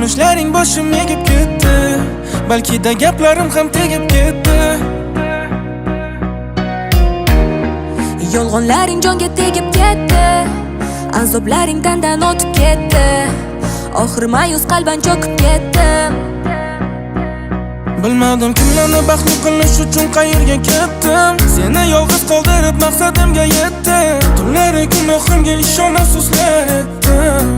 Kulishlaring boshim egib ketdi, balki da gaplarim ham tegib ketdi. Yolg'onlaring jonga tegib ketdi, azoblaring tandan o'tib ketdi. Oxir ma'yus qalban cho'kib ketdim. Bilmadim kimlarni baxtli qilish uchun qayerga ketdim. Seni yolg'iz qoldirib maqsadimga yetdim. Tunlari gunohimga ishona so'zlar etdim.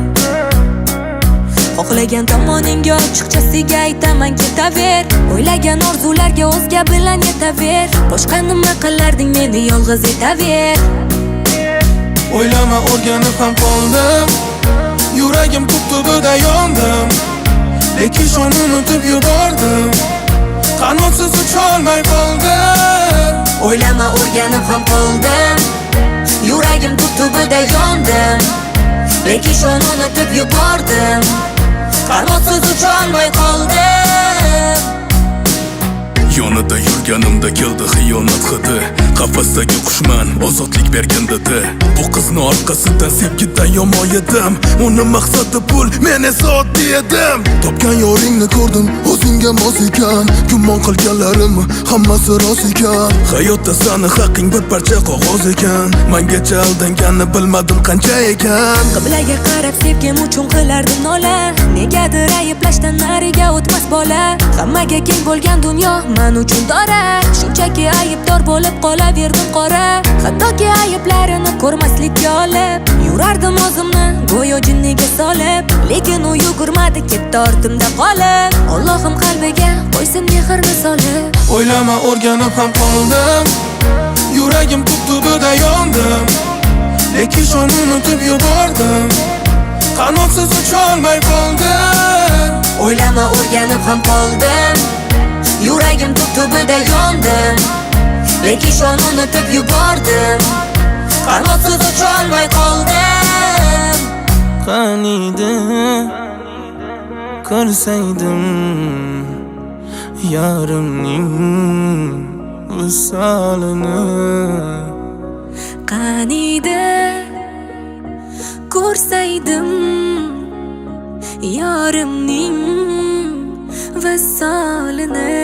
Xohlagan tomoningga ochiqchasiga aytaman ketaver. O'ylagan orzularga o'zga bilan yetaver. Boshqa nima qilarding meni yolg'iz etaver. O'ylama o'rganib ham qoldim. Yuragim tub-tubida yondim. Lekin shuni unutib yubordim. Qanotsiz ucholmay qoldim. O'ylama o'rganib ham qoldim. Yuragim tub-tubida yondim. Lekin shuni unutib yubordim. Qanotsiz ucholmay qoldim. Yonida yurganimda keldi xiyonat hidi. Qafasdagi qushman ozodlik bergan dedi. Bu qizni orqasidan sevgidan yomon edim. Uni maqsadi pul, men esa oddiy edim. Topgan yoringni ko'rdim, o'zingga mos ekan. Gumon qilganlarim hammasi rost ekan. Hayotda sani haqing bir parcha qog'oz ekan. Mengacha aldanganni bilmadim qancha ekan. Qiblaga qarab sevgim uchun qilardim nola. Negadir ayblashdan nariga o'tmas bola. Hammaga keng bo'lgan dunyo men uchun dora. Shunchaki aybdor bo'lib qolaverdim qora. Hattoki ayblarini ko'rmaslikka olib yurardim o'zimni go'yo jinniga solib. Lekin u yugurmadi, ketdi ortimda qolib. Allohim qalbiga qo'ysin mehrni solib. O'ylama o'rganib ham qoldim. Yuragim tub-tubida yondim. Lekin shuni unutib yubordim. Qanotsiz ucholmay qoldim. O'ylama o'rganib ham qoldim. Yuragim tub-tubida yondim. Lekin shuni unutib yubordim. Qanotsiz ucholmay qoldim. Qaniydi ko'rsaydim yarimning visolini. Qaniydi ko'rsaydim yorimning visolini.